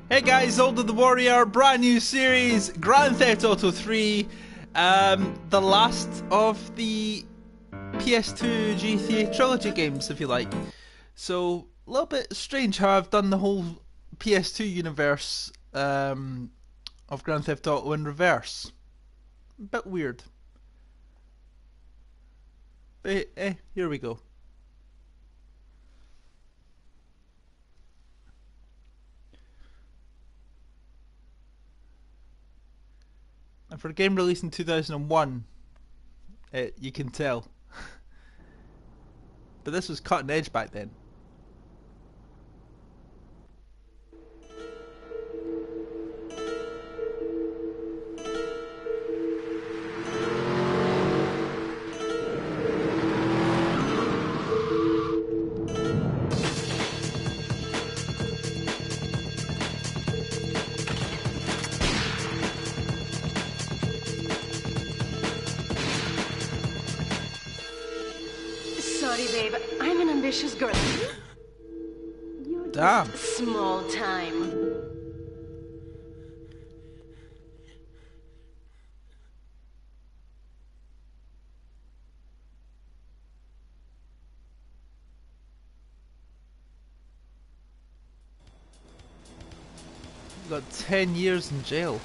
Hey guys, AldoTheWarrior, brand new series, Grand Theft Auto 3, the last of the PS2 GTA trilogy games, if you like. So, a little bit strange how I've done the whole PS2 universe of Grand Theft Auto in reverse. A bit weird. But here we go. And for a game released in 2001, you can tell. But this was cutting edge back then. Sorry, babe. I'm an ambitious girl. You're Damn. just small time. Got 10 years in jail.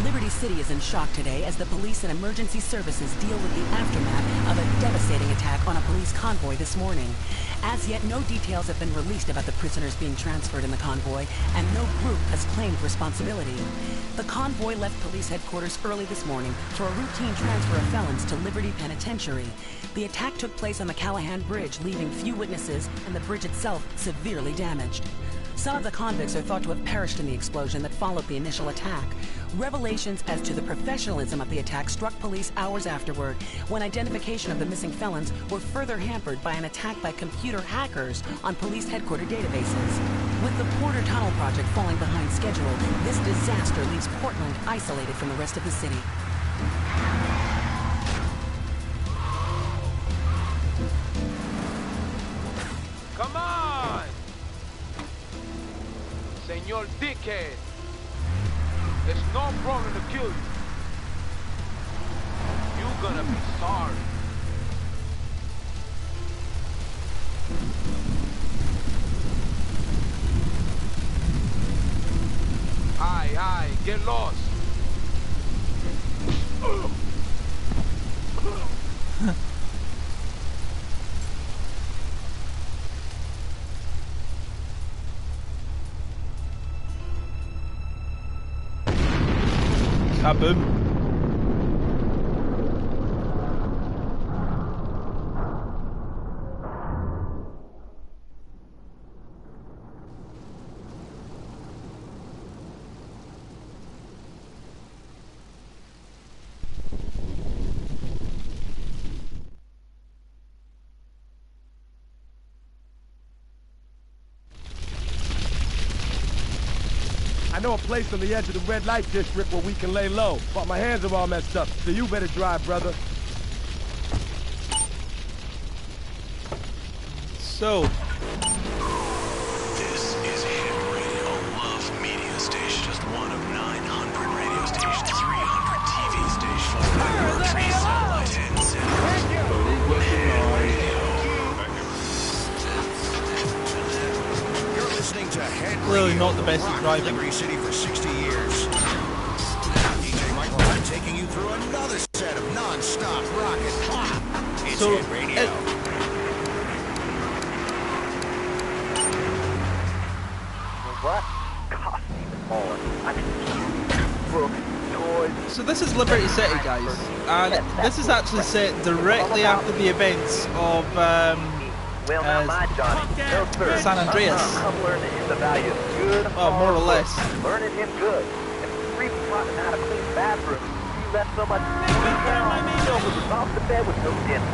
Liberty City is in shock today as the police and emergency services deal with the aftermath of a devastating attack on a police convoy this morning. As yet, no details have been released about the prisoners being transferred in the convoy, and no group has claimed responsibility. The convoy left police headquarters early this morning for a routine transfer of felons to Liberty Penitentiary. The attack took place on the Callahan Bridge, leaving few witnesses and the bridge itself severely damaged. Some of the convicts are thought to have perished in the explosion that followed the initial attack. Revelations as to the professionalism of the attack struck police hours afterward, when identification of the missing felons were further hampered by an attack by computer hackers on police headquarters databases. With the Porter Tunnel project falling behind schedule, this disaster leaves Portland isolated from the rest of the city. Come on! Senor Dickhead! It's no problem to kill you. You're gonna be sorry. Aye, get lost. Kaboom. I know a place on the edge of the red light district where we can lay low, but my hands are all messed up, so you better drive, brother. So, this is Hit Radio, Love Media Station, just one of 900 radio stations, 300 TV stations, 3 satellite antennas. Hit Radio. You're listening to Head clearly Radio, not the best at driving. Liberty City for 60 years. DJ Michael Hunt taking you through another set of non-stop rock and pop. It's So, Head Radio. What? Cost even more. I mean, books, toys. So this is Liberty City, guys, and this is actually set directly after the events of Well, not my Johnny. No, sir. San Andreas. I'm learning him the value of good, Well, more or less. Learning him good. And freaking plotting how to clean bathrooms. You left so much silver off the bed with no dinner.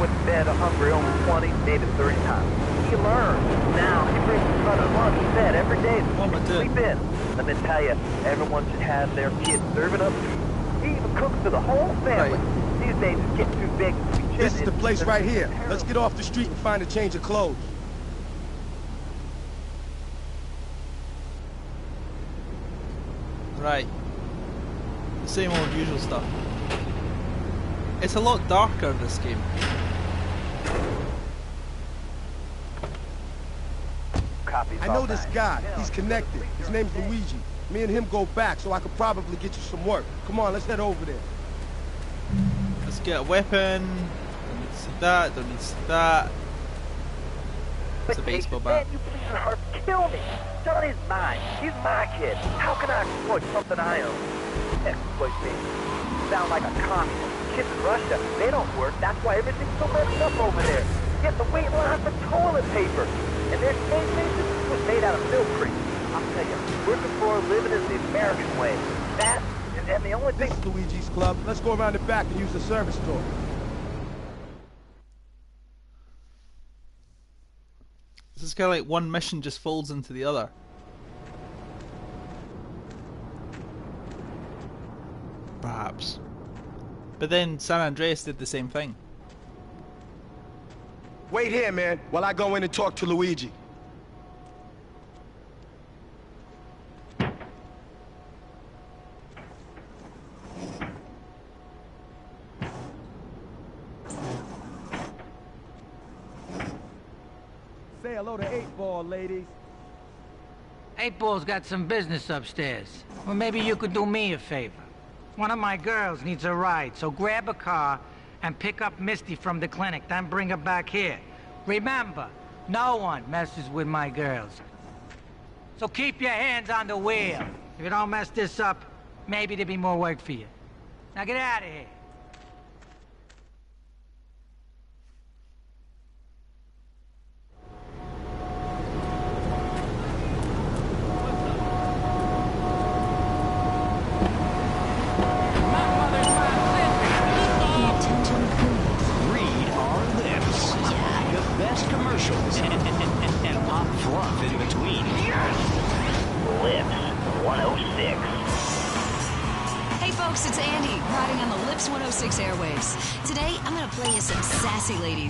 Went to bed hungry only 20, maybe 30 times. He learned. Now he brings his brother lunch to bed every day so he can sleep in. Let me tell you, everyone should have their kids serving up food. He even cooks for the whole family. These days it's getting too big to be This is the place right here. Let's get off the street and find a change of clothes. Right. The same old usual stuff. It's a lot darker, this game. I know this guy. He's connected. His name's Luigi. Me and him go back, so I could probably get you some work. Come on, let's head over there. Let's get a weapon. Don't need to see that. Don't need to see that. It's a baseball bat. Man, you please her kill me. Johnny's mine. He's my kid. How can I exploit something I own? Exploit me. You sound like a communist. Kids in Russia, they don't work. That's why everything's so messed up over there. Get the wait line for toilet paper. And their state station was made out of milk cream. I'll tell you, working for a living is the American way. That, and the only thing... This is Luigi's club. Let's go around the back and use the service door. This is kind of like one mission just folds into the other. Perhaps. But then San Andreas did the same thing. Wait here, man, while I go in and talk to Luigi. Say hello to 8-Ball, ladies. 8-Ball's got some business upstairs. Well, maybe you could do me a favor. One of my girls needs a ride, so grab a car and pick up Misty from the clinic, then bring her back here. Remember, no one messes with my girls. So keep your hands on the wheel. If you don't mess this up, maybe there'll be more work for you. Now get out of here.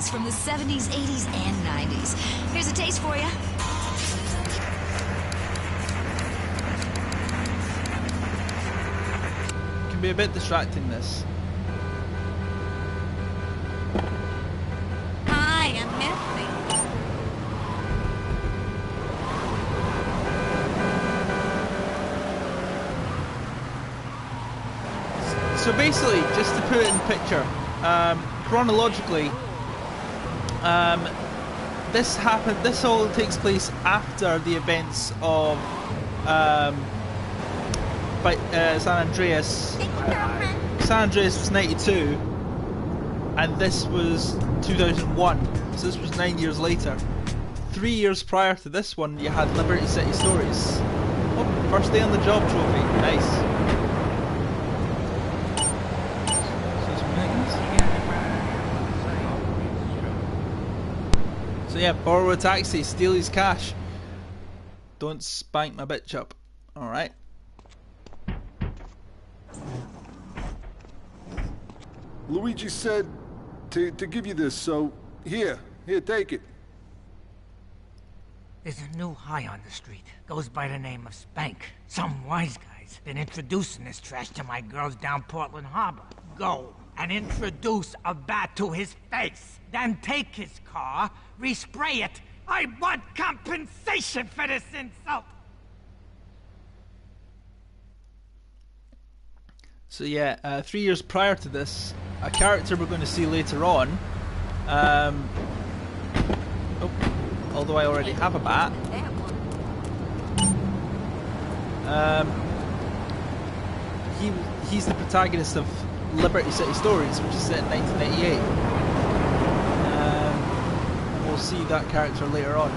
From the 70s, 80s, and 90s. Here's a taste for you. Can be a bit distracting, this. Hi, I'm Mithley. So basically, just to put it in picture, chronologically, this all takes place after the events of San Andreas. San Andreas was 92, and this was 2001, so this was 9 years later. 3 years prior to this one, you had Liberty City Stories. Oh, first day on the job trophy, nice. So yeah, borrow a taxi, steal his cash. Don't spank my bitch up. Alright. Luigi said to give you this, so here, take it. There's a new high on the street. Goes by the name of Spank. Some wise guy's been introducing this trash to my girls down Portland Harbor. Go and introduce a bat to his face. Then take his car, respray it. I want compensation for this insult. So yeah, 3 years prior to this, a character we're going to see later on, although I already have a bat, he's the protagonist of Liberty City Stories, which is set in 1998. We'll see that character later on.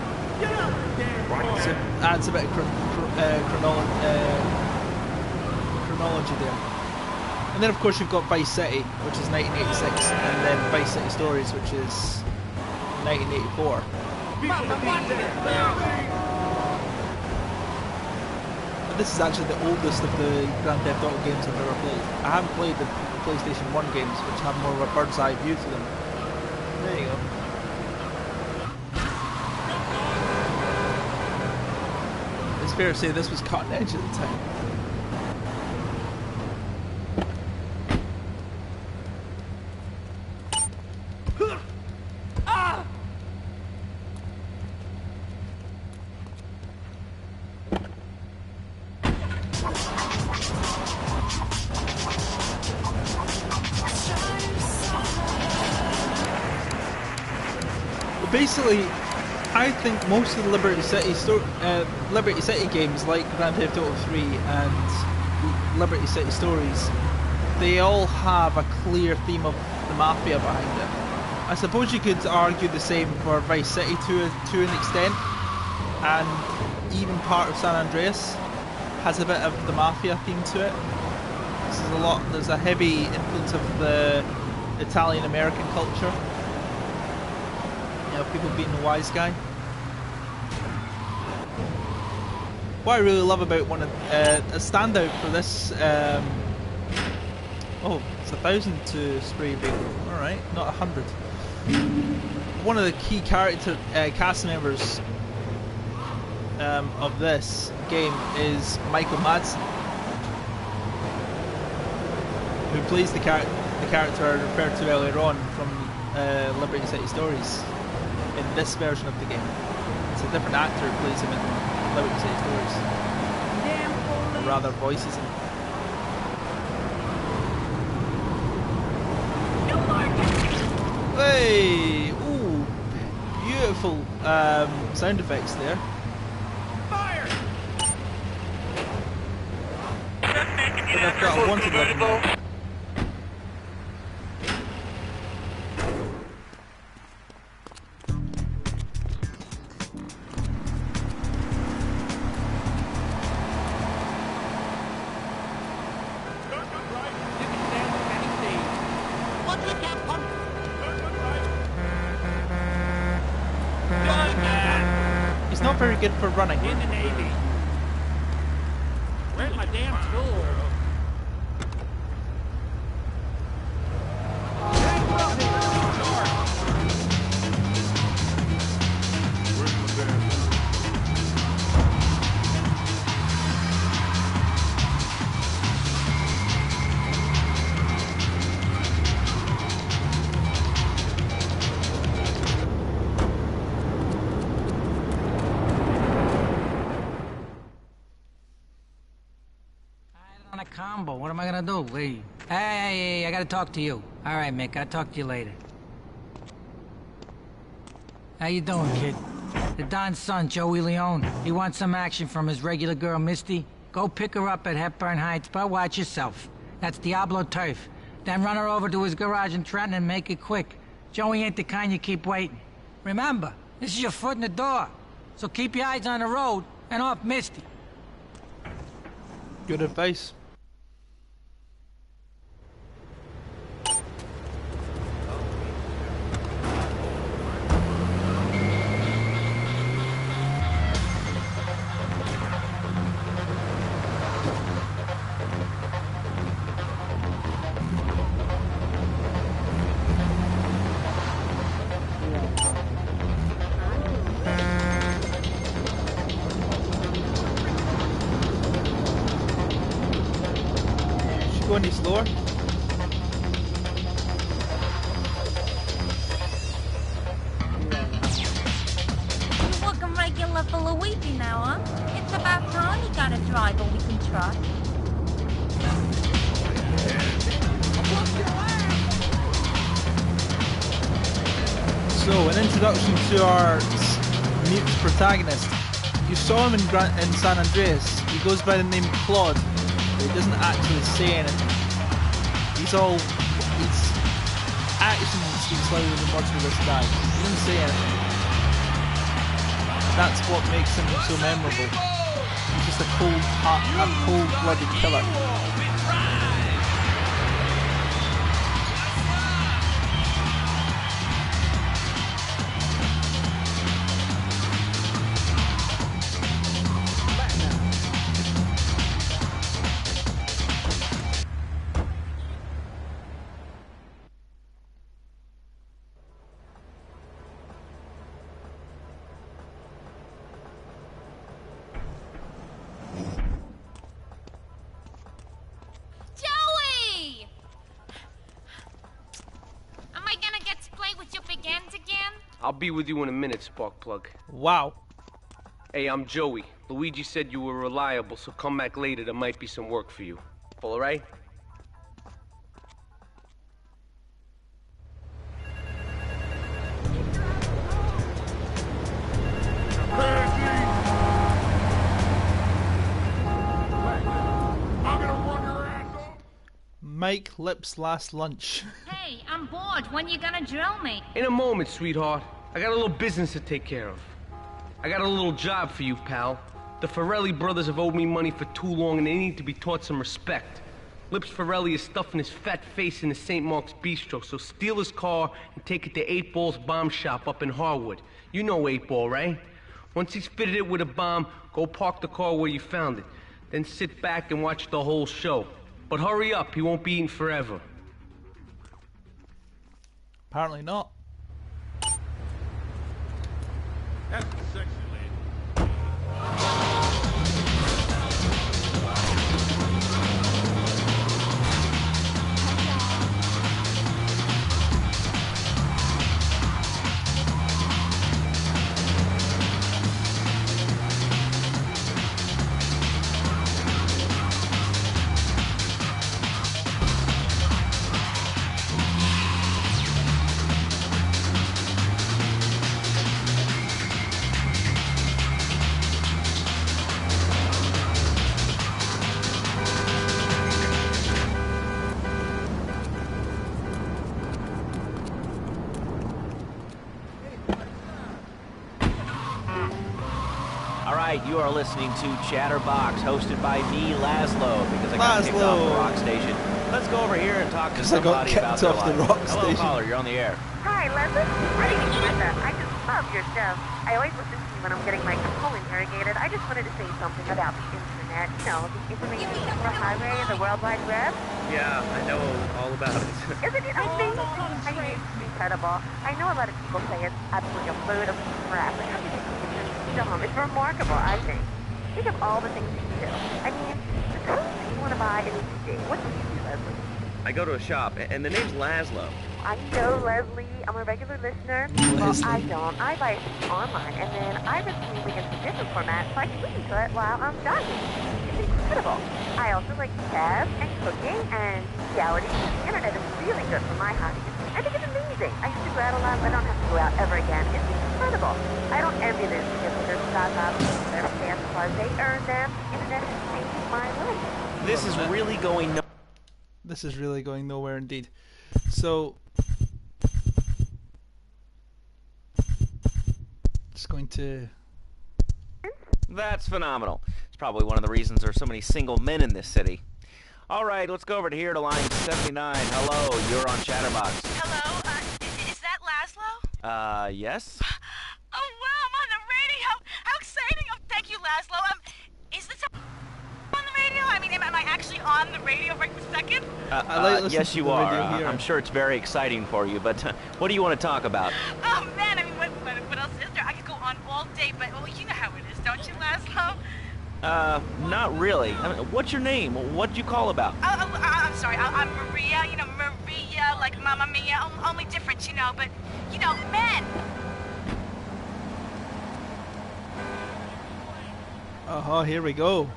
So it adds a bit of chronology there. And then of course you've got Vice City, which is 1986, and then Vice City Stories, which is 1984. this is actually the oldest of the Grand Theft Auto games I've ever played. I haven't played the PlayStation 1 games, which have more of a bird's eye view to them. There you go. It's fair to say this was cutting edge at the time. Basically, I think most of the Liberty City games, like Grand Theft Auto 3 and Liberty City Stories, they all have a clear theme of the mafia behind it. I suppose you could argue the same for Vice City to an extent, and even part of San Andreas has a bit of the mafia theme to it. There's a heavy influence of the Italian-American culture. You know, people being the wise guy. What I really love about a standout for this, oh, it's 1,000 to spray vehicle. All right, not 100. One of the key cast members of this game is Michael Madsen, who plays the character I referred to earlier on from Liberty City Stories. In this version of the game, it's a different actor who plays him in Liberty City Stories, or rather voices him. Hey, ooh, beautiful sound effects there. Fire! But I've got a wanted level now. He's not very good for running. In the Navy. Where's my damn tool? On a combo. What am I gonna do? Wait. Hey, I gotta talk to you. All right, Mick. I'll talk to you later. How you doing, kid? The Don's son, Joey Leone. He wants some action from his regular girl, Misty. Go pick her up at Hepburn Heights, but watch yourself. That's Diablo turf. Then run her over to his garage in Trenton and make it quick. Joey ain't the kind you keep waiting. Remember, this is your foot in the door. So keep your eyes on the road and off Misty. Good advice. Go any slower? You're looking regular for Luigi now, huh? It's about time you got a driver we can trust. So, an introduction to our mute protagonist. You saw him in San Andreas. He goes by the name Claude. He doesn't actually say anything. His action speaks louder than words with this guy. He doesn't say anything. That's what makes him so memorable. He's just a cold-blooded killer. I'll be with you in a minute, Sparkplug. Wow. Hey, I'm Joey. Luigi said you were reliable, so come back later. There might be some work for you. All right? Mike Lip's last lunch. Hey, I'm bored. When you gonna drill me? In a moment, sweetheart. I got a little business to take care of. I got a little job for you, pal. The Ferrelli brothers have owed me money for too long and they need to be taught some respect. Lips Ferrelli is stuffing his fat face in the St. Mark's Bistro, so steal his car and take it to 8 Ball's bomb shop up in Harwood. You know 8 Ball, right? Once he's fitted it with a bomb, go park the car where you found it. Then sit back and watch the whole show. But hurry up, he won't be eating forever. Apparently not. That's sexy, lady. You are listening to Chatterbox, hosted by me, Laszlo, because I got kicked off the rock station. Let's go over here and talk to somebody about their life. Hello, caller, you're on the air. Hi, Leslie. My name is Brenda. I just love your show. I always listen to you when I'm getting my hole interrogated. I just wanted to say something about the internet. You know, the information superhighway and the World Wide Web. Yeah, I know all about it. Isn't it amazing? I mean, it's incredible. I know a lot of people say it's absolutely a load of crap, but how do you think it's remarkable, I think. Think of all the things you do. I mean, suppose you want to buy a CD. What do you do, Leslie? I go to a shop, and the name's Laszlo. I know, Leslie. I'm a regular listener. Well, I don't. I buy it online, and then I retrieve it into different formats so I can listen to it while I'm driving. It's incredible. I also like jazz and cooking and reality. The internet is really good for my hobbies. I think it's amazing. I used to go out a lot, but I don't have to go out ever again. It's incredible. I don't envy this because their stock options, their fans cars, they earn them. The internet has changed my life. This is really going This is really going nowhere indeed. So, just going to... That's phenomenal. It's probably one of the reasons there are so many single men in this city. All right, let's go over to here to line 79. Hello, you're on Chatterbox. Hello, is that Laszlo? Yes? Oh, wow, I'm on the radio. How exciting. Oh, thank you, Laszlo. Is this on the radio? I mean, am I actually on the radio right this second? Yes, you are. I'm sure it's very exciting for you, but what do you want to talk about? Oh, man, I mean, what else is there? I could go on all day, but, well, you know how it is, don't you, Laszlo? Not really. I mean, what's your name? What'd you call about? I'm sorry. I'm Maria, you know, Maria, like Mamma Mia, only different, you know, but, you know, men. Oh, here we go.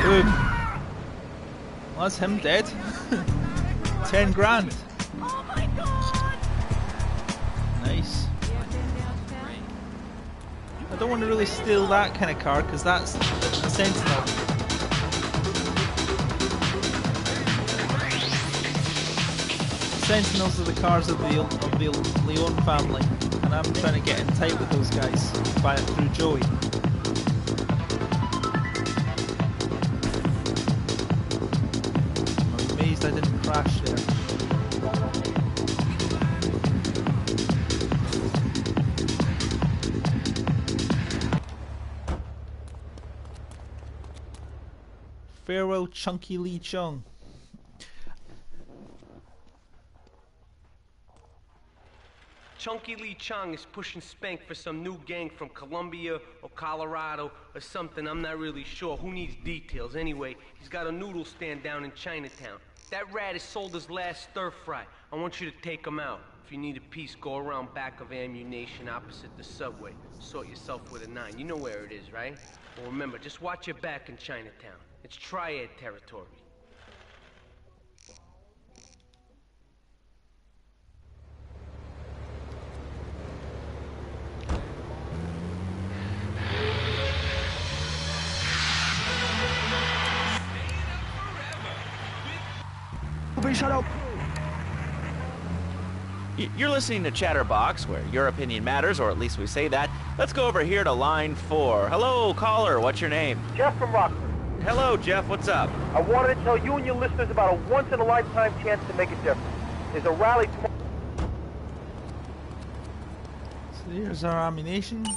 Boom. Well, that's him dead. 10 grand. Oh my god! Nice. I don't want to really steal that kind of car because that's a Sentinel. Sentinels are the cars of the Leon family, and I'm trying to get in tight with those guys through Joey. I'm amazed I didn't crash there. Farewell, Chunky Lee Chung. Chunky Lee Chong is pushing spank for some new gang from Colombia or Colorado or something. I'm not really sure. Who needs details? Anyway, he's got a noodle stand down in Chinatown. That rat has sold his last stir fry. I want you to take him out. If you need a piece, go around back of Ammunition opposite the subway. Sort yourself with a 9. You know where it is, right? Well, remember, just watch your back in Chinatown. It's triad territory. Shut up. You're listening to Chatterbox, where your opinion matters, or at least we say that. Let's go over here to line 4. Hello, caller. What's your name? Jeff from Rockford. Hello, Jeff. What's up? I wanted to tell you and your listeners about a once-in-a-lifetime chance to make a difference. There's a rally tomorrow. So here's our ammunition.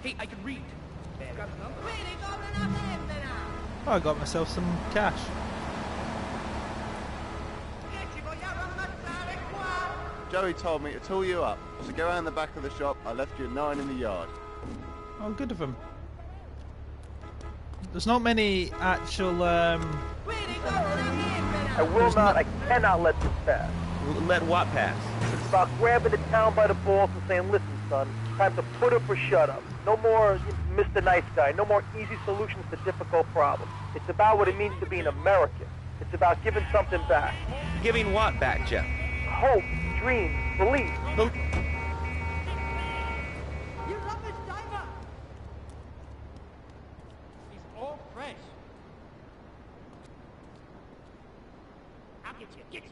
Hey, I can read. Oh, I got myself some cash. Joey told me to tool you up, so go around the back of the shop. I left you a 9 in the yard. Oh, good of him. There's not many actual, I will not, I cannot let this pass. Let what pass? It's about grabbing the town by the balls and saying, listen, son, time to put up or shut up. No more Mr. Nice Guy. No more easy solutions to difficult problems. It's about what it means to be an American. It's about giving something back. Giving what back, Jeff? Hope, dreams, belief. You rubbish diver! He's all fresh. I'll get you, get you.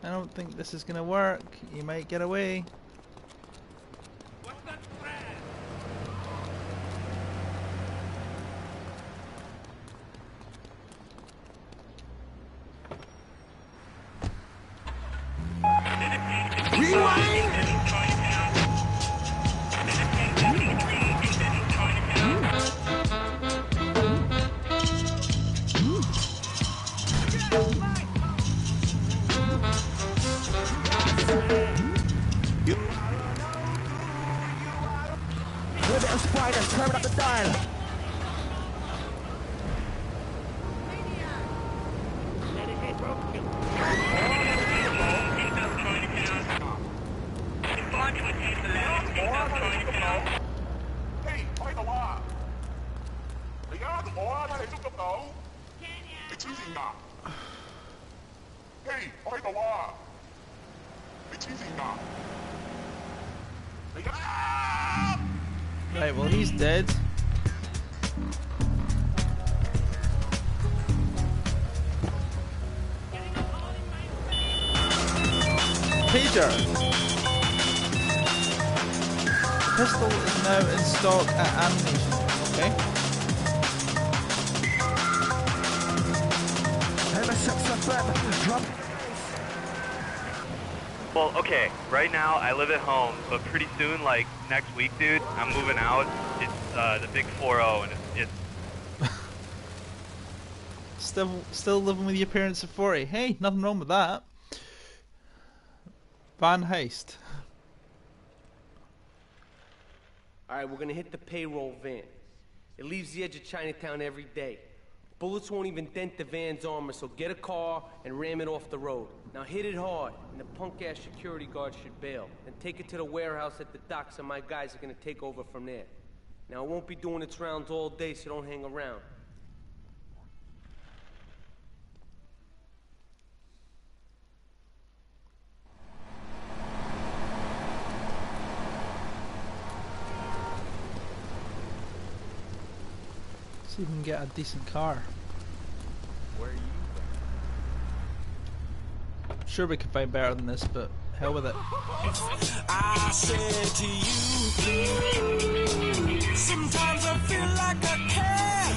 I don't think this is gonna work. You might get away. Turn up the dial. Right, well, he's dead. Pager. Pistol is now in stock at Ammunition. Okay. Well, okay, right now I live at home, but pretty soon, like next week, dude, I'm moving out. It's the big 4-0, and it's Still living with your parents at 40. Hey, nothing wrong with that. Van Heist. Alright, we're gonna hit the payroll van. It leaves the edge of Chinatown every day. Bullets won't even dent the van's armor, so get a car and ram it off the road. Now hit it hard, and the punk-ass security guard should bail. And take it to the warehouse at the docks, and my guys are gonna take over from there. Now it won't be doing its rounds all day, so don't hang around. See if we can get a decent car. Where are you I'm sure we can find better than this, but hell with it. I said to you, sometimes I feel like I can't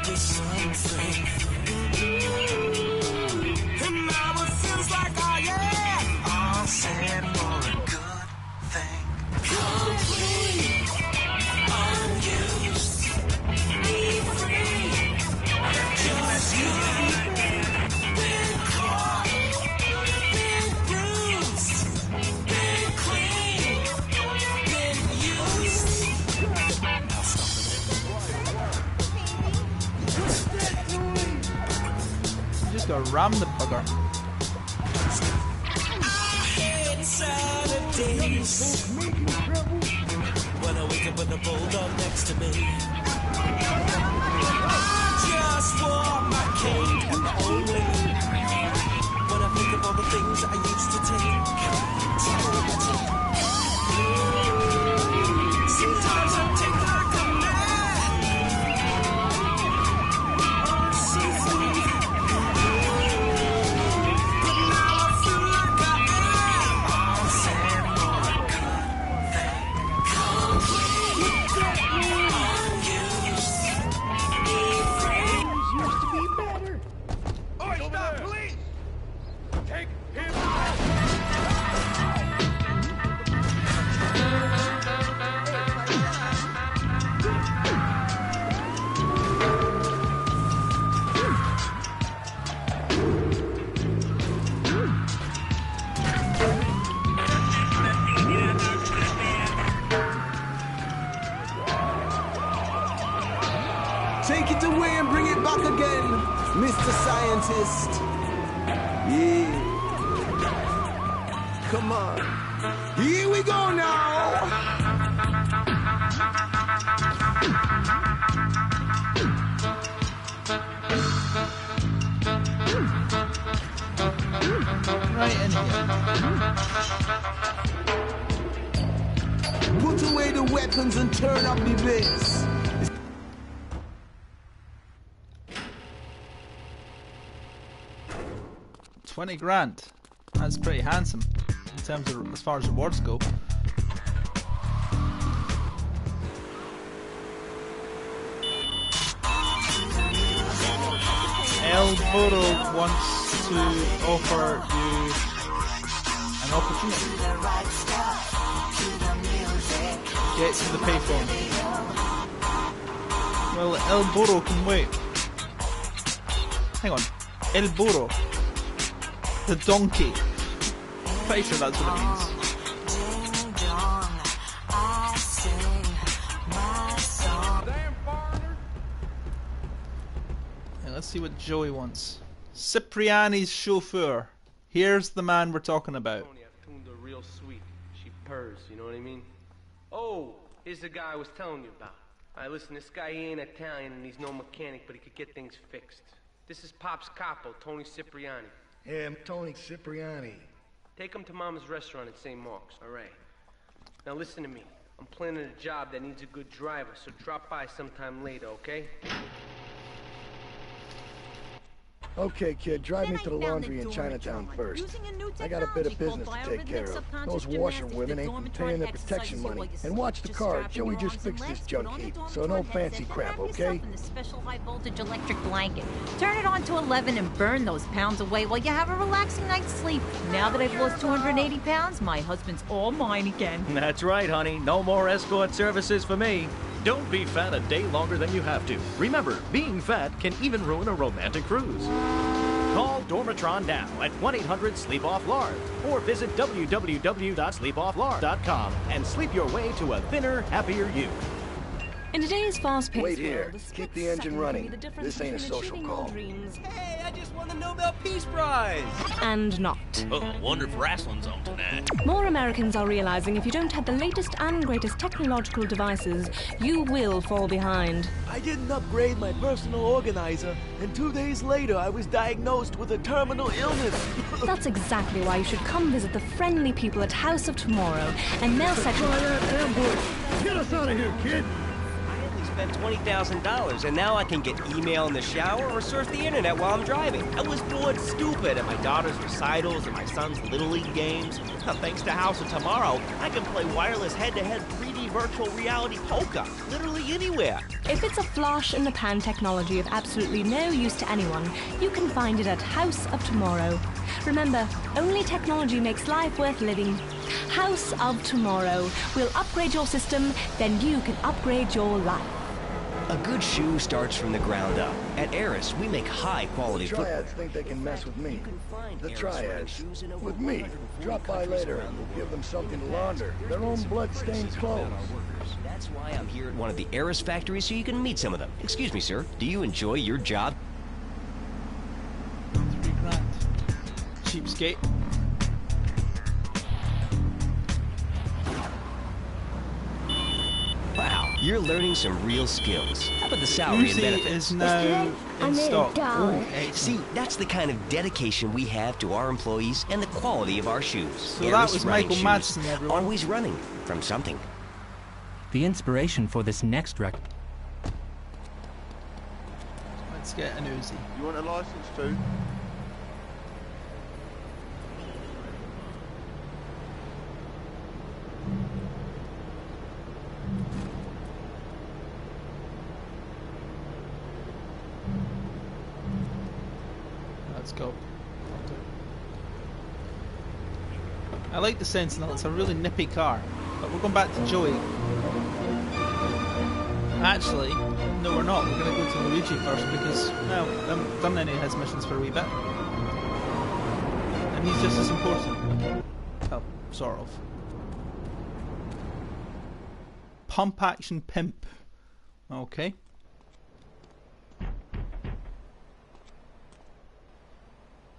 do something. And now it feels like I am all set for a good thing. Complete, unused, be free. Just you. Been caught, been bruised, been clean, been used. Now You just gotta ram the bugger. I hate Saturdays when I wake up with a bulldog next to me. I just want my cake and only when I think of all the things I used to take. Sometimes I take like a man or a seafood. But now I feel like I am all set for a good thing. Complete, unused, be free. Used to be better. Oi, stop, police! Take him out! Take it away and bring it back again, Mr. Scientist. Yeah. Come on. Here we go now. Right in here. Put away the weapons and turn up the bass. 20 grand. That's pretty handsome in terms of as far as rewards go. El Burro wants to offer you an opportunity. Get to the payphone. Well, El Burro can wait. Hang on. El Burro. The donkey. Pretty sure that's what it means. Yeah, let's see what Joey wants. Cipriani's chauffeur. Here's the man we're talking about. Tony, I've tuned her real sweet. She purrs, you know what I mean? Oh, here's the guy I was telling you about. Alright, listen, this guy, he ain't Italian and he's no mechanic, but he could get things fixed. This is Pop's capo, Tony Cipriani. Hey, I'm Tony Cipriani. Take him to Mama's restaurant at St. Mark's, all right? Now listen to me. I'm planning a job that needs a good driver, so drop by sometime later, okay? Okay, kid, drive me to the laundry in Chinatown first. I got a bit of business to take care of. Those washerwomen ain't paying their protection money. And watch the car. Joey just fixed this junk heap, so no fancy crap, okay? Special high voltage electric blanket. Turn it on to 11 and burn those pounds away while you have a relaxing night's sleep. Now that I've lost 280 pounds, my husband's all mine again. That's right, honey. No more escort services for me. Don't be fat a day longer than you have to. Remember, being fat can even ruin a romantic cruise. Call Dormatron now at 1-800-SLEEP-OFF-LARD or visit www.sleepofflard.com and sleep your way to a thinner, happier you. In today's fast-paced Wait world, here. Keep the engine running. This ain't a social call. Hey, I just won the Nobel Peace Prize! and not. Oh, wonder if wrestling's on tonight. More Americans are realizing if you don't have the latest and greatest technological devices, you will fall behind. I didn't upgrade my personal organizer, and 2 days later I was diagnosed with a terminal illness. That's exactly why you should come visit the friendly people at House of Tomorrow, and they'll set you... Get us out of here, kid! spent $20,000, and now I can get email in the shower or surf the internet while I'm driving. I was bored stupid at my daughter's recitals and my son's Little League games. Now, thanks to House of Tomorrow, I can play wireless head-to-head 3D virtual reality poker, literally anywhere. If it's a flash-in-the-pan technology of absolutely no use to anyone, you can find it at House of Tomorrow. Remember, only technology makes life worth living. House of Tomorrow. We'll upgrade your system, then you can upgrade your life. A good shoe starts from the ground up. At Eris, we make high-quality The Triads think they can mess with me. The Triads. With me. Drop by later and we'll give them something to launder. Their own blood-stained clothes. That's why I'm here at one of the Eris factories so you can meet some of them. Excuse me, sir. Do you enjoy your job? $3,000. Cheapskate. Wow, you're learning some real skills. How about the salary and Uzi benefits? is now in stock. See, that's the kind of dedication we have to our employees and the quality of our shoes. So that was running Michael shoes. Madsen, everyone. Always running from something. The inspiration for this next record. Let's get an Uzi. You want a license too? Let's go. I like the Sentinel, it's a really nippy car. But we're going back to Joey. Actually, no we're not. We're going to go to Luigi first because, no, I haven't done any of his missions for a wee bit. And he's just as important. Well, sort of. Pump Action Pimp. Okay.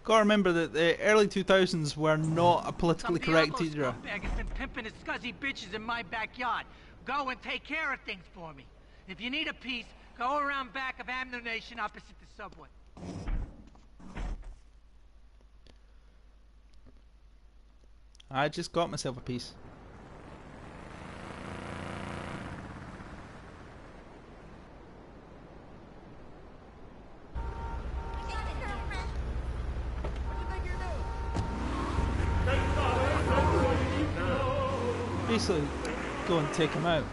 Gotta remember that the early 2000s were not a politically correct era. Scumbag has been pimping his scuzzy bitches in my backyard. Go and take care of things for me. If you need a piece, go around back of Ammunition opposite the subway. I just got myself a piece. Basically, go and take him out.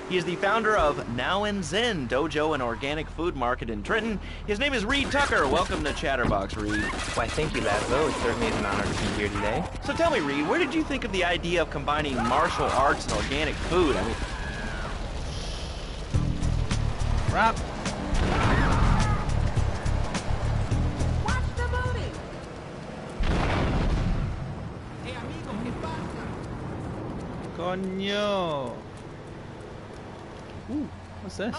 He is the founder of Now and Zen Dojo and Organic Food Market in Trenton. His name is Reed Tucker. Welcome to Chatterbox, Reed. Why, thank you, Laszlo. It certainly is an honor to be here today. So tell me, Reed, where did you think of the idea of combining martial arts and organic food? I mean, Rap. Coño. Ooh, what's this?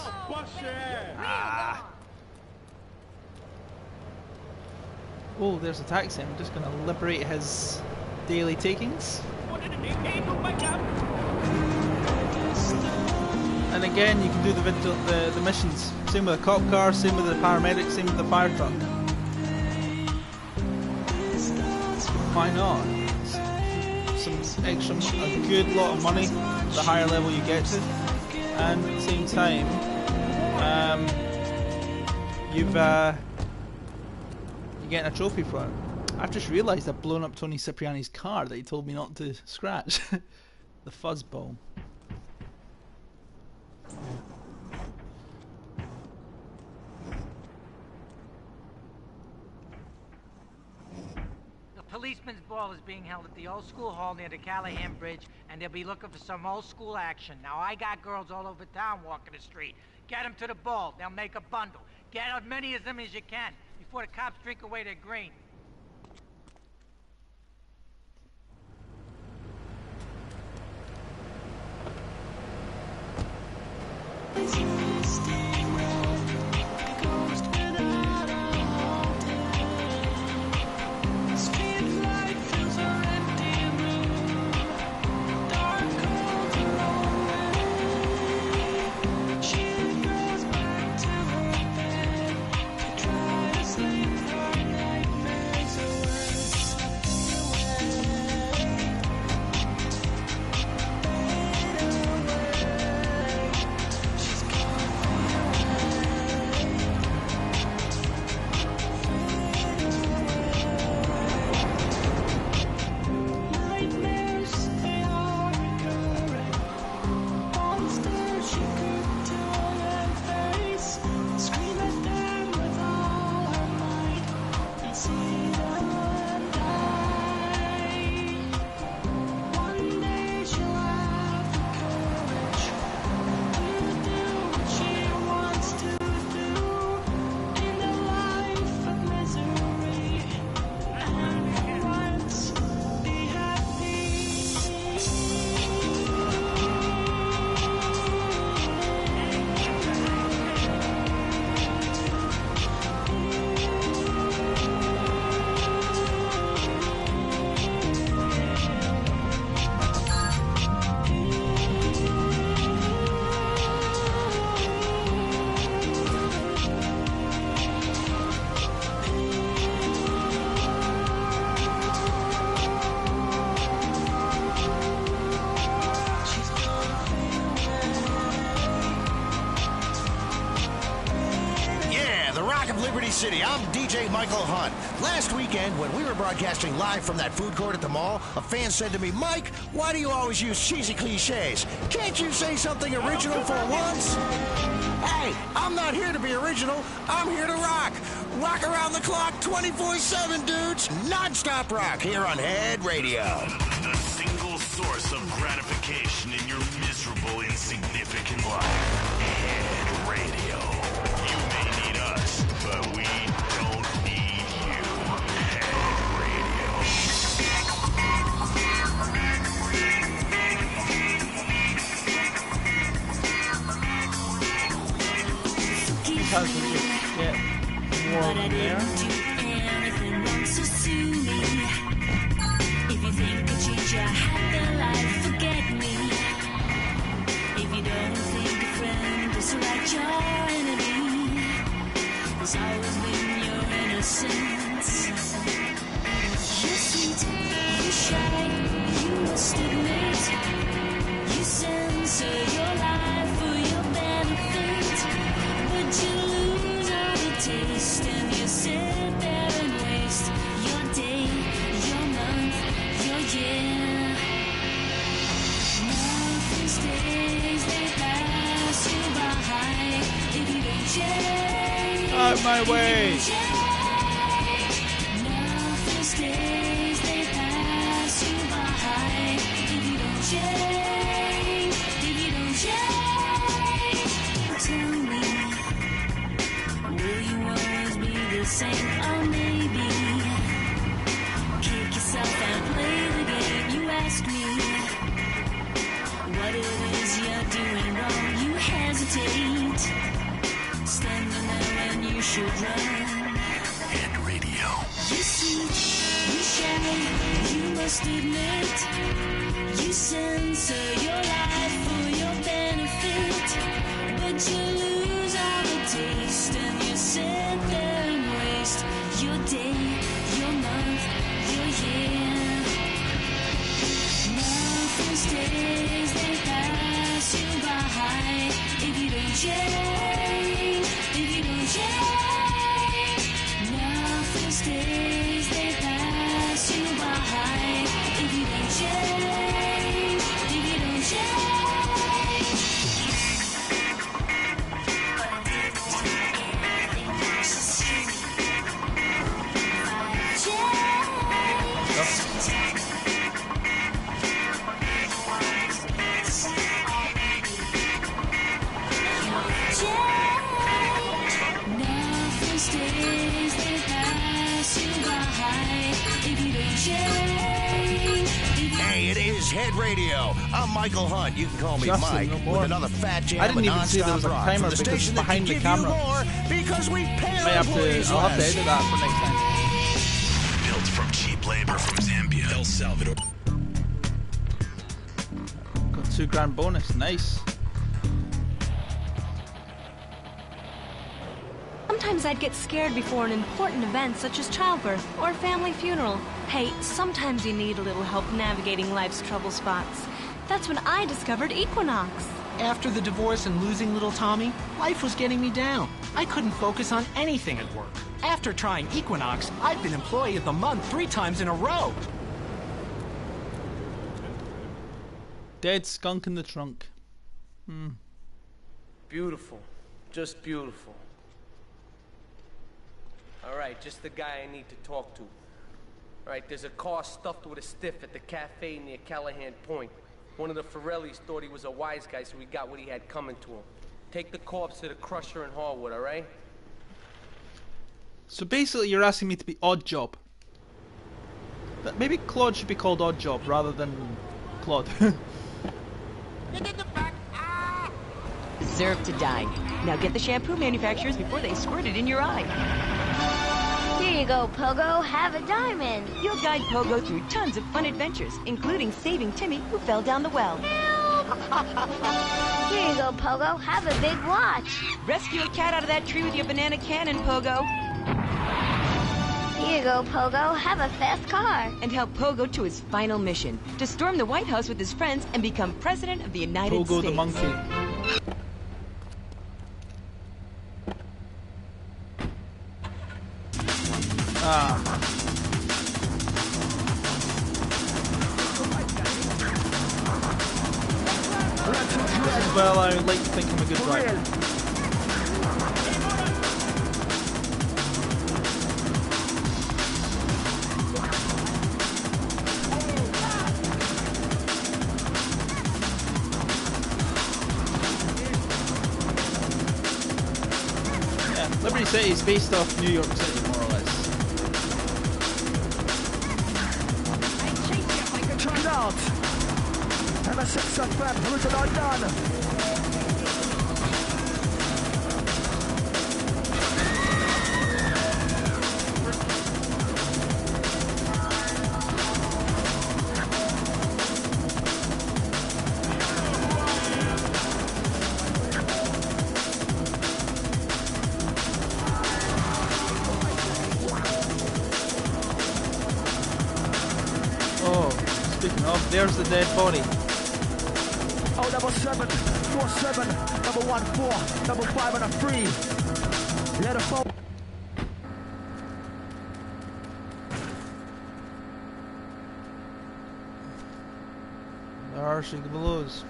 Ah. Oh, there's a taxi. I'm just gonna liberate his daily takings. And again, you can do the missions. Same with the cop car, same with the paramedic, same with the fire truck. Why not? Some extra, a good lot of money the higher level you get to, and at the same time, you're getting a trophy for it. I've just realised I've blown up Tony Cipriani's car that he told me not to scratch. The fuzzball. Policeman's ball is being held at the old school hall near the Callahan Bridge, and they'll be looking for some old school action. Now, I got girls all over town walking the street. Get them to the ball. They'll make a bundle. Get as many of them as you can before the cops drink away their green. Liberty City. I'm DJ Michael Hunt. Last weekend, when we were broadcasting live from that food court at the mall, a fan said to me, Mike, why do you always use cheesy cliches? Can't you say something original for once? Hey, I'm not here to be original. I'm here to rock. Rock around the clock 24/7, dudes. Non-stop rock here on Head Radio. The single source of gratification in your miserable, insignificant life. Head Radio. You may need us, but we don't need you. Head Radio. Sometimes we just get warm there. So sue me. If you think a change your happy life, forget me. If you don't think a friend is like your enemy, there's always been your innocence. You're sweet, you're shy, you must admit. You censor your life for your benefit, but you lose all the taste and you sit there and waste your day, your month, your year. Nothing stays, they pass you by. If you don't change, out of my way. Nothing stays, they pass you by. If you don't change, if you don't change, tell me, will you always be the same? Or maybe kick yourself and play the game. You ask me what it is you're doing wrong. You hesitate, standing there when you should run. Head Radio. You sweet, you shy, you must admit. You censor your life for your benefit, but you lose all the taste and you sit there and waste your day, your month, your year. Nothing stays, they pass you by. If you don't change, if you don't change, nothing stays, they pass you by. If you don't change, if you don't change. Nothing stays, they pass you by. If you don't change, Hey, it is Head Radio. I'm Michael Hunt. You can call me Justin, Mike no more. with another fat jam I didn't of even see there was a non-stop rock timer from the because station it's that can behind the give camera. you more because we pay our I'll employees have to less. edit that for next time. Built from cheap labor from Zambia, El Salvador. Got $2,000 bonus, nice. Sometimes I'd get scared before an important event such as childbirth or a family funeral. Hey, sometimes you need a little help navigating life's trouble spots. That's when I discovered Equinox. After the divorce and losing little Tommy, life was getting me down. I couldn't focus on anything at work. After trying Equinox, I've been Employee of the Month 3 times in a row. Dead skunk in the trunk. Beautiful. Just beautiful. Alright, just the guy I need to talk to. Alright, there's a car stuffed with a stiff at the cafe near Callahan Point. One of the Forellis thought he was a wise guy, so he got what he had coming to him. Take the corpse to the Crusher in Harwood, alright? So basically you're asking me to be Odd Job. But maybe Claude should be called Odd Job rather than Claude. Deserve to die. Now get the shampoo manufacturers before they squirt it in your eye. Here you go, Pogo. Have a diamond. You'll guide Pogo through tons of fun adventures, including saving Timmy, who fell down the well. Here you go, Pogo. Have a big watch. Rescue a cat out of that tree with your banana cannon, Pogo. Here you go, Pogo. Have a fast car. And help Pogo to his final mission, to storm the White House with his friends and become President of the United Pogo States. the monkey. well, I would like to think I'm a good driver. Yeah, Liberty City is based off New York City, more or less. Turned out. MS675, original done. Oh, speaking of, there's the dead body. Oh, double 7, 47, double 14, double 5 and a 3. Let a phone. There are single belows.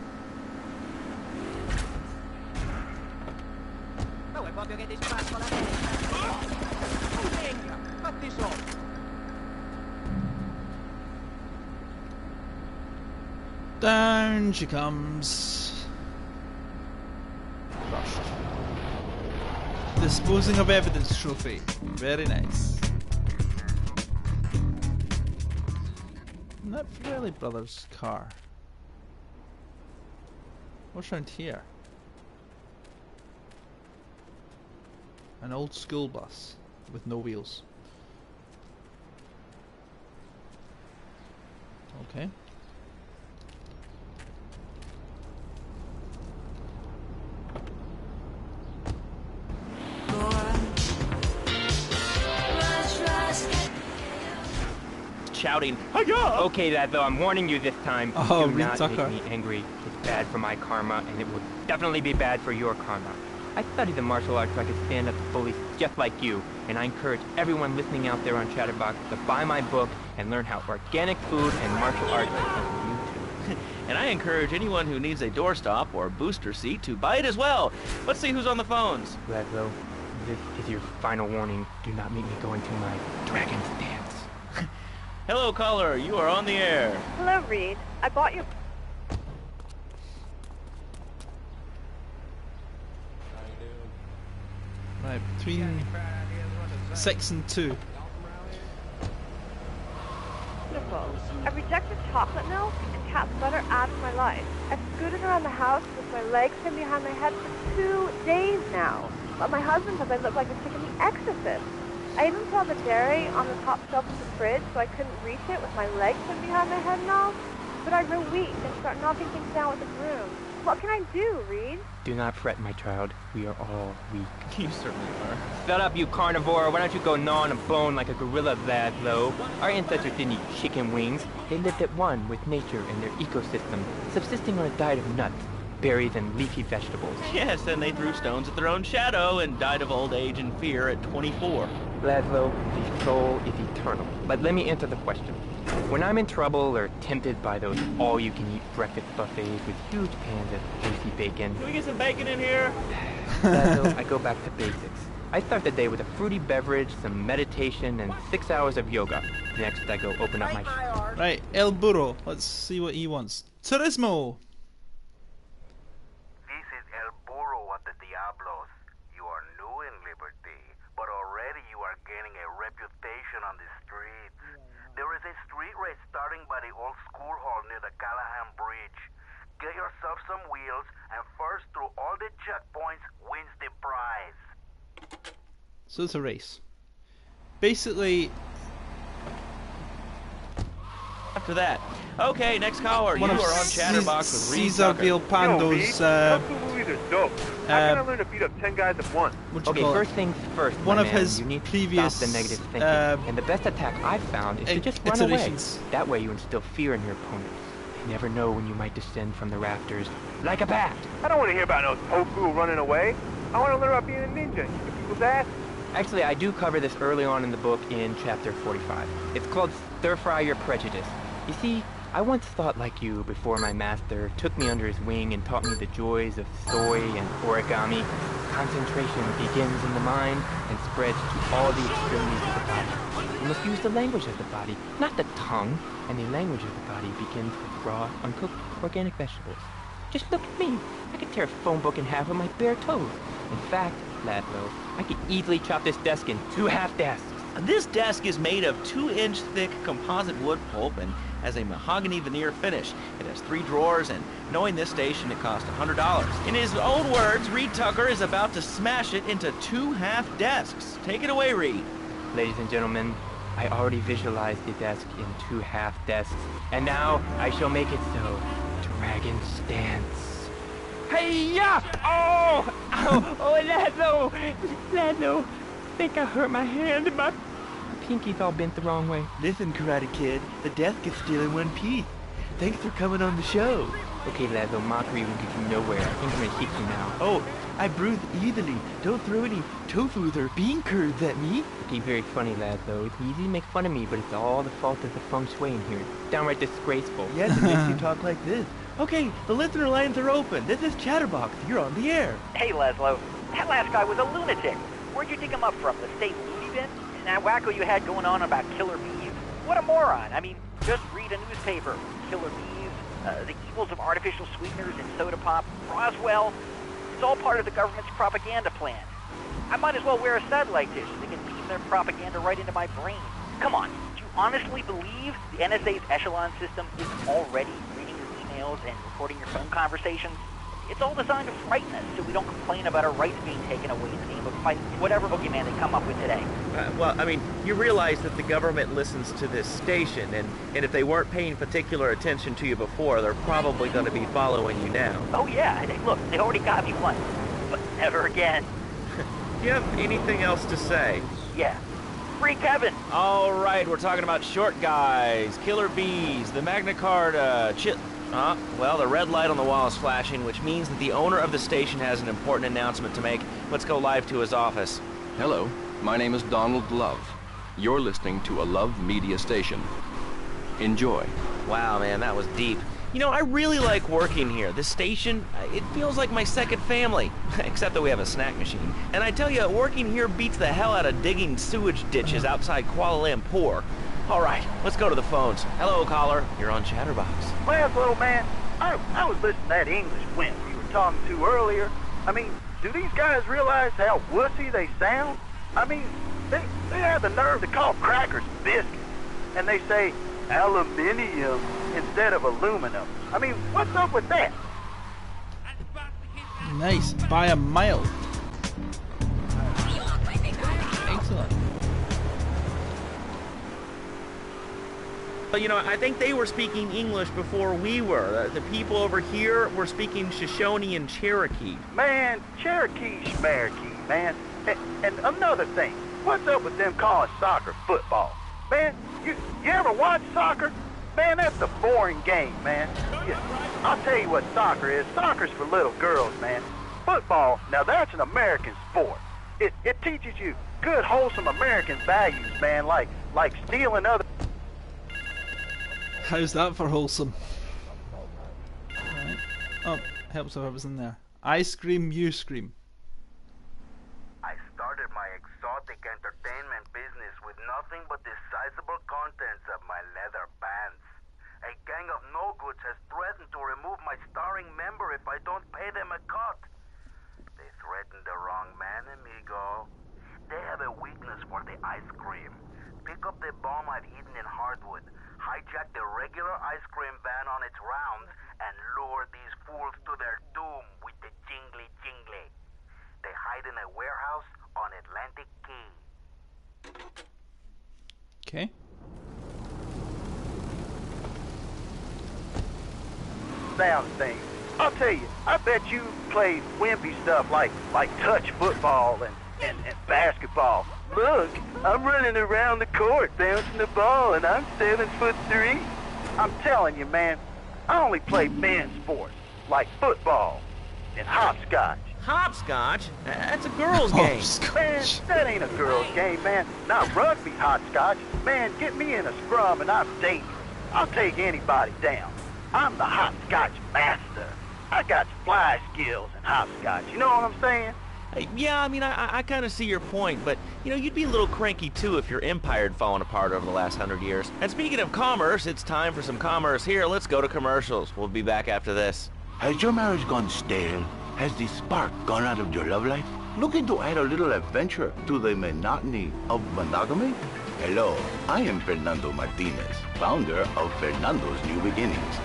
Dove proprio che ti spacco la testa? Venga, fatti sotto. Down she comes. Crushed. Disposing of evidence trophy. Very nice. Isn't that Farrelly Brothers' car? What's around here? An old school bus with no wheels. Okay. Shouting, "Hi-ya!" Okay, that though, I'm warning you this time. Oh, do not Tucker. make me angry. It's bad for my karma, and it will definitely be bad for your karma. I studied the martial arts so I could stand up to bullies just like you, and I encourage everyone listening out there on Chatterbox to buy my book and learn how organic food and martial arts can help you too. And I encourage anyone who needs a doorstop or booster seat to buy it as well. Let's see who's on the phones. Laszlo, this is your final warning. Do not make me go into my dragon's dance. Hello, caller. You are on the air. Hello, Reed. I bought your... Right, between 6 and 2. Beautiful. I rejected chocolate milk and cat butter out of my life. I've scooted around the house with my legs pinned behind my head for 2 days now. But my husband says I look like a chick in The Exorcist. I even saw the dairy on the top shelf of the fridge, so I couldn't reach it with my legs pinned behind my head and all. But I grow weak and start knocking things down with a broom. What can I do, Reed? Do not fret, my child. We are all weak. You certainly are. Shut up, you carnivore. Why don't you go gnaw on a bone like a gorilla, Laszlo? Our ancestors didn't eat chicken wings. They lived at one with nature and their ecosystem, subsisting on a diet of nuts, berries, and leafy vegetables. Yes, and they threw stones at their own shadow and died of old age and fear at 24. Laszlo, the soul is eternal. But let me answer the question. When I'm in trouble or tempted by those all-you-can-eat breakfast buffets with huge pans of juicy bacon... Can we get some bacon in here? Laszlo, I go back to basics. I start the day with a fruity beverage, some meditation, and 6 hours of yoga. Next, I go open up my... Right, El Burro. Let's see what he wants. Turismo! This is El Burro of the Diablos. You are new in Liberty, but already you are gaining a reputation on the streets. There is a street race starting by the old school hall near the Callahan Bridge. Get yourself some wheels, and first through all the checkpoints wins the prize. So it's a race. Basically... After that. Okay, next caller. One you of are on Chatterbox with Reed Cesar Tucker. Vilpando's... Kung Fu movies are dope. How can I learn to beat up 10 guys at once? Okay, first things first, One my of man, his you need to previous, stop the negative thinking. And the best attack I've found is to just run away. iterations. That way you instill fear in your opponent. You never know when you might descend from the rafters like a bat. I don't want to hear about no tofu running away. I want to learn about being a ninja. Kick people's ass. Actually, I do cover this early on in the book in chapter 45. It's called Stir Fry Your Prejudice. You see, I once thought like you before my master took me under his wing and taught me the joys of soy and origami. Concentration begins in the mind and spreads to all the extremities of the body. You must use the language of the body, not the tongue. And the language of the body begins with raw, uncooked, organic vegetables. Just look at me. I could tear a phone book in half with my bare toes. In fact, Laszlo, I could easily chop this desk in 2 half desks. This desk is made of 2-inch thick composite wood pulp and has a mahogany veneer finish. It has 3 drawers, and knowing this station, it cost $100. In his own words, Reed Tucker is about to smash it into 2 half desks. Take it away, Reed. Ladies and gentlemen, I already visualized the desk in 2 half desks, and now I shall make it so. Dragon stance. Hey-ya! Oh! Oh, oh, Laszlo! I think I hurt my hand and my pinky's all bent the wrong way. Listen, Karate Kid, the desk is still in one piece. Thanks for coming on the show. Okay, Laszlo, mockery will get you nowhere. I think I'm gonna kick you now. Oh, I bruise easily. Don't throw any tofus or bean curds at me. Okay, very funny, Laszlo. It's easy to make fun of me, but it's all the fault of the feng shui in here. It's downright disgraceful. Yes, it makes you talk like this. Okay, the listener lines are open. This is Chatterbox. You're on the air. Hey, Laszlo. That last guy was a lunatic. Where'd you dig him up from? The state loony bin? And that wacko you had going on about killer bees? What a moron. I mean, just read a newspaper. Killer bees, the evils of artificial sweeteners in soda pop, Roswell. It's all part of the government's propaganda plan. I might as well wear a satellite dish so they can beam their propaganda right into my brain. Come on, do you honestly believe the NSA's echelon system is already reading your emails and recording your phone conversations? It's all designed to frighten us so we don't complain about our rights being taken away in the name of fighting whatever boogeyman they come up with today. Well, I mean, you realize that the government listens to this station, and if they weren't paying particular attention to you before, they're probably going to be following you now. Oh yeah, look, they already got me once, but never again. Do you have anything else to say? Yeah. Free Kevin! All right, we're talking about short guys, killer bees, the Magna Carta, well, the red light on the wall is flashing, which means that the owner of the station has an important announcement to make. Let's go live to his office. Hello, my name is Donald Love. You're listening to a Love Media station. Enjoy. Wow, man, that was deep. You know, I really like working here. This station, it feels like my second family. Except that we have a snack machine. And I tell you, working here beats the hell out of digging sewage ditches outside Kuala Lumpur. All right, let's go to the phones. Hello, caller. You're on Chatterbox. Well, little man, I was listening to that English wimp you were talking to earlier. I mean, do these guys realize how wussy they sound? I mean, they have the nerve to call crackers biscuits. And they say aluminium instead of aluminum. I mean, what's up with that? Nice, by a mile. Excellent. You know, I think they were speaking English before we were. The people over here were speaking Shoshone and Cherokee. Man, Cherokee schmarokee, man. And another thing, what's up with them calling soccer football? Man, you ever watch soccer? Man, that's a boring game, man. I'll tell you what soccer is. Soccer's for little girls, man. Football, now that's an American sport. It teaches you good, wholesome American values, man, like stealing other... How's that for wholesome? Right. Oh, helps if I was in there. I scream, you scream. I started my exotic entertainment business with nothing but the sizable contents of my leather pants. A gang of no-goods has threatened to remove my starring member if I don't pay them a cut. They threatened the wrong man, amigo. They have a weakness for the ice cream. Pick up the bomb I've hidden in hardwood, hijack the regular ice cream van on its rounds, and lure these fools to their doom with the jingly jingly. They hide in a warehouse on Atlantic Key. Okay. Sound thing. I'll tell you, I bet you played wimpy stuff like touch football and basketball. Look, I'm running around the court bouncing the ball and I'm 7'3". I'm telling you, man, I only play men's sports like football and hopscotch. Hopscotch? That's a girl's game. Man, that ain't a girl's game, man. Not rugby hopscotch. Man, get me in a scrum and I'm dangerous. I'll take anybody down. I'm the hopscotch master. I got fly skills in hopscotch, you know what I'm saying? Yeah, I mean, I kind of see your point, but, you know, you'd be a little cranky, too, if your empire had fallen apart over the last 100 years. And speaking of commerce, it's time for some commerce here. Let's go to commercials. We'll be back after this. Has your marriage gone stale? Has the spark gone out of your love life? Looking to add a little adventure to the monotony of monogamy? Hello, I am Fernando Martinez, founder of Fernando's New Beginnings.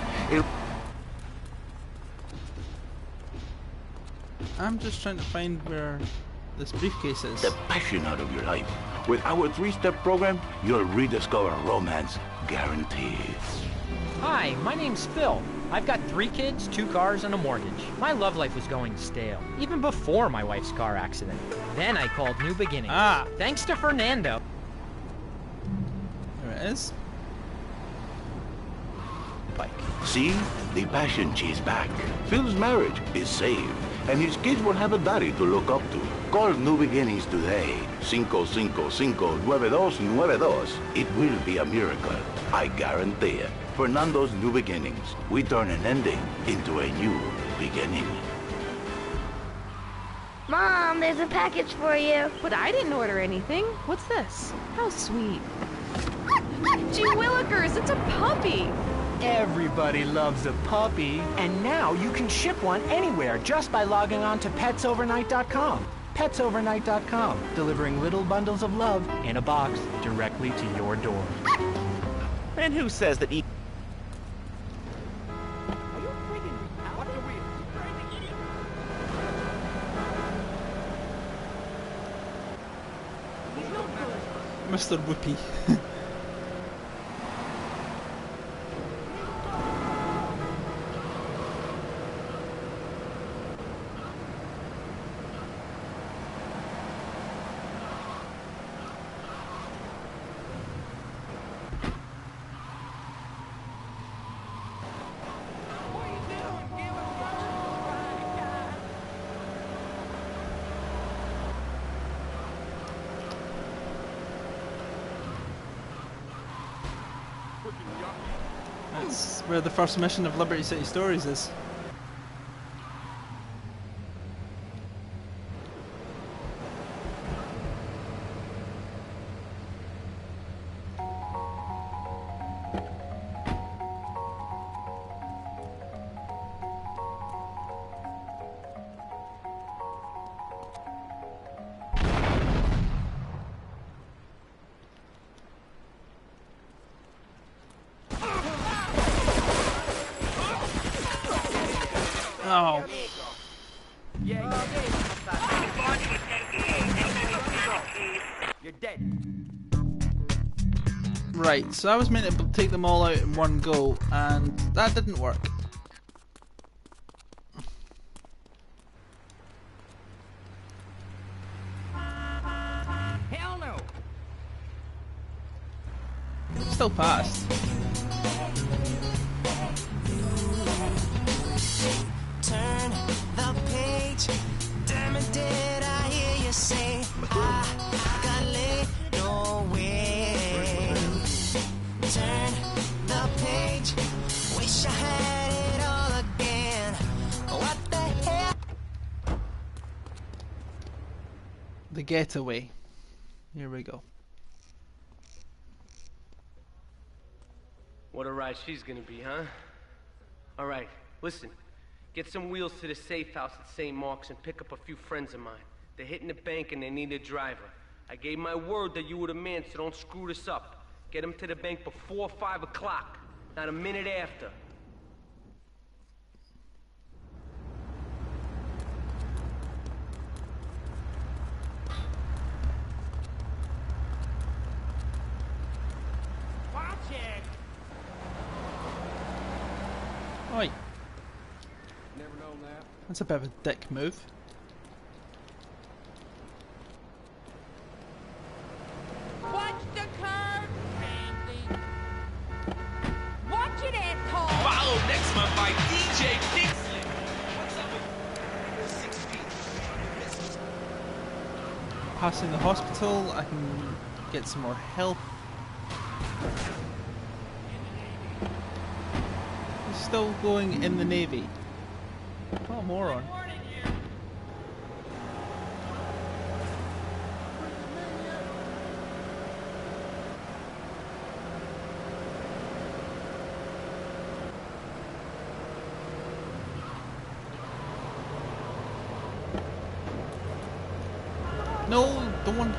I'm just trying to find where this briefcase is. The passion out of your life. With our 3-step program, you'll rediscover romance guaranteed. Hi, my name's Phil. I've got 3 kids, 2 cars, and a mortgage. My love life was going stale, even before my wife's car accident. Then I called New Beginnings. Thanks to Fernando. There it is. Bike. See? The passion chase back. Phil's marriage is saved, and his kids will have a daddy to look up to. Call New Beginnings today. 555-9292. It will be a miracle. I guarantee it. Fernando's New Beginnings. We turn an ending into a new beginning. Mom, there's a package for you. But I didn't order anything. What's this? How sweet. Gee willikers, it's a puppy. Everybody loves a puppy. And now you can ship one anywhere just by logging on to petsovernight.com. Petsovernight.com, delivering little bundles of love in a box directly to your door. And who says that Mr. Whoopi. That's where the first mission of Liberty City Stories is. Oh. You're dead. Right, so I was meant to take them all out in one go, and that didn't work. Hell no. Still passed. Turn the page. Damn it, did I hear you say I got laid? No way. Turn the page. Wish I had it all again. What the hell? The Getaway. Here we go. What a ride she's gonna be, huh? All right, listen. Get some wheels to the safe house at St. Mark's and pick up a few friends of mine. They're hitting the bank and they need a driver. I gave my word that you were the man, so don't screw this up. Get them to the bank before 5 o'clock, not a minute after. Watch it. Oi. Never known that. That's a bit of a dick move. Watch the curve, Randy. Watch it, asshole. Follow next month by DJ Dixon. Passing the hospital, I can get some more health. still going in the Navy. What a moron. No, don't want.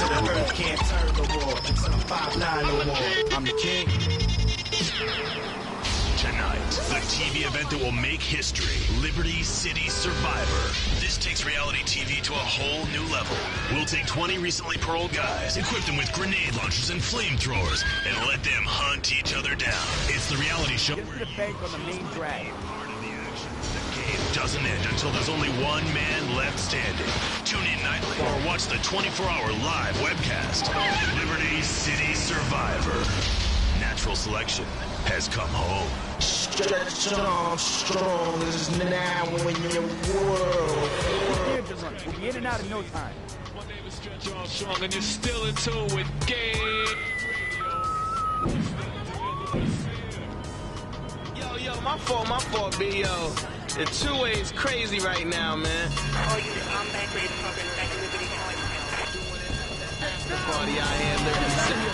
To the earth can't turn no more. I'm 5'9" no more. I'm the king. Tonight, the TV event that will make history, Liberty City Survivor. This takes reality TV to a whole new level. We'll take 20 recently paroled guys, equip them with grenade launchers and flamethrowers, and let them hunt each other down. It's the reality show where the bank on the main drag. the game doesn't end until there's only one man left standing. Tune in nightly or watch the 24-hour live webcast. Liberty City Survivor. Natural selection has come home. Stretch on strong as now in your world. We'll be in and out in no time. My name is Stretch Armstrong, and you're still in tune with Game Yo, my fault, B, yo. The two-way is crazy right now, man. Oh, you back ready to program back in Liberty The party out here, Liberty City.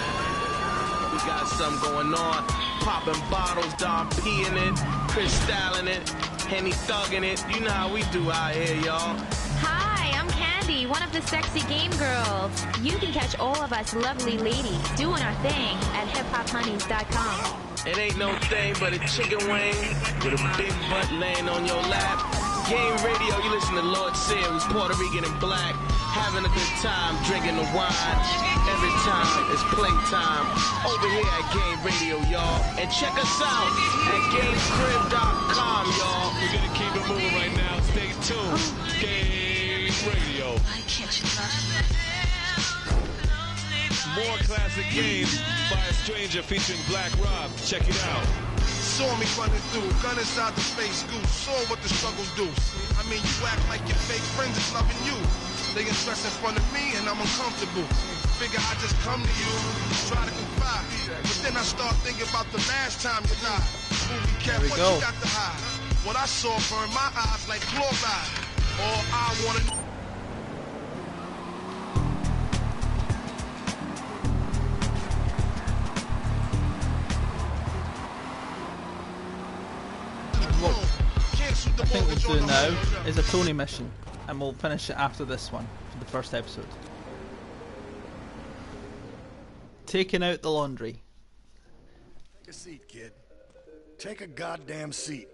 We got something going on. Popping bottles, Dom P-ing it, Crystalling it, Henny thugging it. You know how we do out here, y'all. Hi, I'm Candy, one of the sexy game girls. You can catch all of us lovely ladies doing our thing at hiphophoneys.com. It ain't no thing but a chicken wing with a big butt laying on your lap. Game radio, you listen to Lord Sear, who's Puerto Rican and black. Having a good time, drinking the wine. Every time it's playtime. Over here at Game Radio, y'all. And check us out at GameCrib.com, y'all. We're gonna keep it moving right now. Stay tuned. Game Radio. More classic games by a stranger featuring Black Rob. Check it out. Saw me running through, gun inside the face goose. Saw what the struggles do. I mean, you act like your fake friends is loving you. They get stressed in front of me and I'm uncomfortable. Figure I just come to you, try to confide. But then I start thinking about the last time you lied. Movie cat, what you got to hide? What I saw burned my eyes like chloride. All I wanna know. I think we'll do now is a Tony mission, and we'll finish it after this one for the first episode. Taking out the laundry. Take a seat, kid. Take a goddamn seat.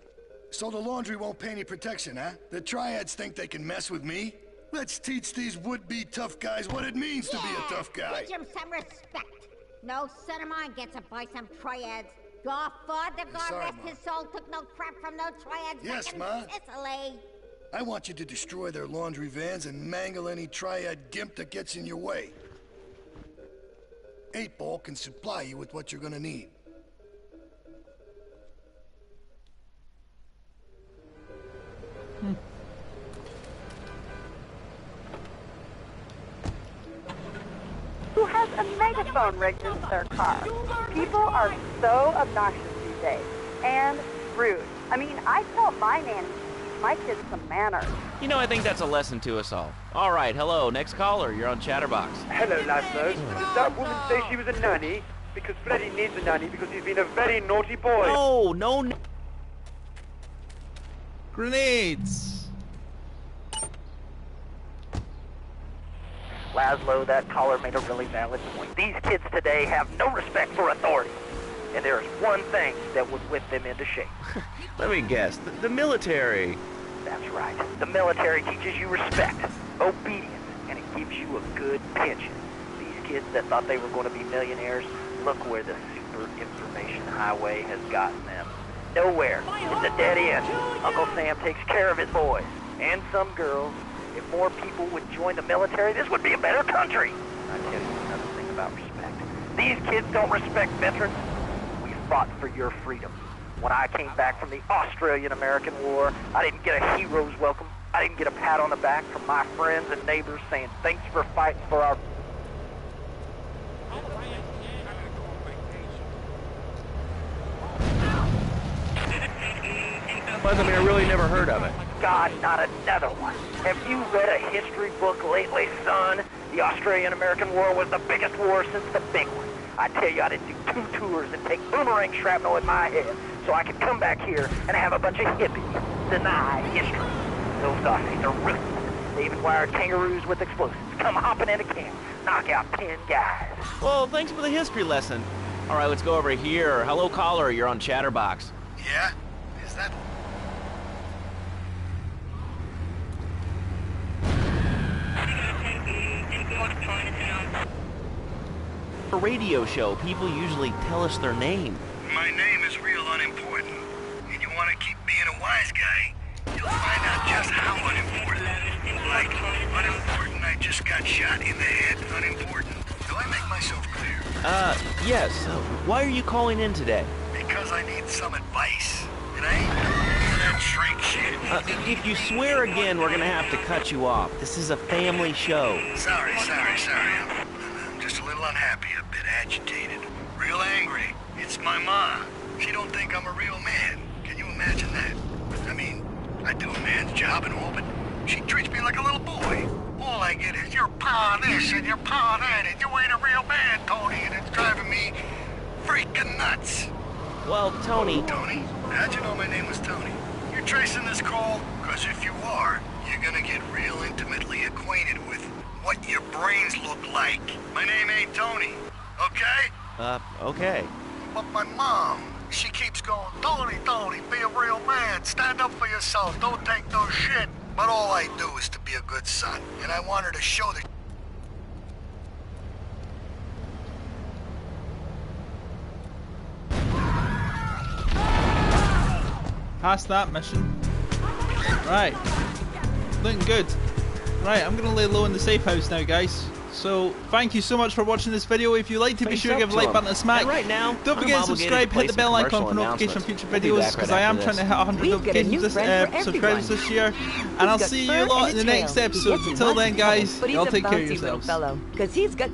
So the laundry won't pay any protection, huh? The triads think they can mess with me? Let's teach these would-be tough guys what it means to be a tough guy. Teach him some respect. No son of mine gets it by some triads. Your father, God rest his soul, took no crap from no triads Yes, back in Ma. Sicily. I want you to destroy their laundry vans and mangle any triad gimp that gets in your way. 8-Ball can supply you with what you're gonna need. Who has a megaphone rigged into their car? People are so obnoxious these days. And rude. I mean, I tell my nanny to teach my kids some manners. You know, I think that's a lesson to us all. All right, hello, next caller. You're on Chatterbox. Hello, Laszlo. Did that woman say she was a nanny? Because Freddy needs a nanny because he's been a very naughty boy. No. Grenades! Laszlo, that caller made a really valid point. These kids today have no respect for authority. And there is one thing that would whip them into shape. Let me guess, the military. That's right. The military teaches you respect, obedience, and it gives you a good pension. These kids that thought they were going to be millionaires, look where the super information highway has gotten them. Nowhere. It's a dead end. Uncle Sam takes care of his boys. And some girls. If more people would join the military, this would be a better country. I tell you another thing about respect. These kids don't respect veterans. We fought for your freedom. When I came back from the Australian-American War, I didn't get a hero's welcome. I didn't get a pat on the back from my friends and neighbors saying thanks for fighting for our... I really never heard of it. God, not another one. Have you read a history book lately, son? The Australian-American War was the biggest war since the big one. I tell you, I didn't do 2 tours and take boomerang shrapnel in my head so I could come back here and have a bunch of hippies deny history. Those Aussies are ruthless. They even wired kangaroos with explosives. Come hopping into camp, knock out 10 guys. Well, thanks for the history lesson. All right, let's go over here. Hello, caller. You're on Chatterbox. Yeah? Is that... For a radio show, people usually tell us their name. My name is real unimportant. And you want to keep being a wise guy, you'll find out just how unimportant. Like, unimportant, I just got shot in the head, unimportant. Do I make myself clear? Yes. Why are you calling in today? Because I need some advice. And I ain't doing that shrink shit. If you swear again, we're gonna have to cut you off. This is a family show. Sorry. I'm just a little unhappy, a bit agitated. Real angry. It's my ma. She don't think I'm a real man. Can you imagine that? I mean, I do a man's job and all, but she treats me like a little boy. All I get is your pa this and your pa that, and you ain't a real man, Tony, and it's driving me freaking nuts. Well, Tony... Tony? How'd you know my name was Tony? You're tracing this call? Because if you are, you're gonna get real intimately acquainted with what your brains look like. My name ain't Tony, okay? Okay. But my mom, she keeps going, Tony, be a real man. Stand up for yourself. Don't take no shit. But all I do is to be a good son. And I want her to show the... Past that mission. Right. Looking good. Right, I'm going to lay low in the safe house now, guys. So, thank you so much for watching this video. If you liked it, be sure to give a like button a smack. And right now, don't forget to subscribe, hit the bell icon for notification on future videos, because I am trying to hit 100 notifications subscribers this year. And I'll see you lot in the next episode. Until then, guys, y'all take care of yourselves. Because he's got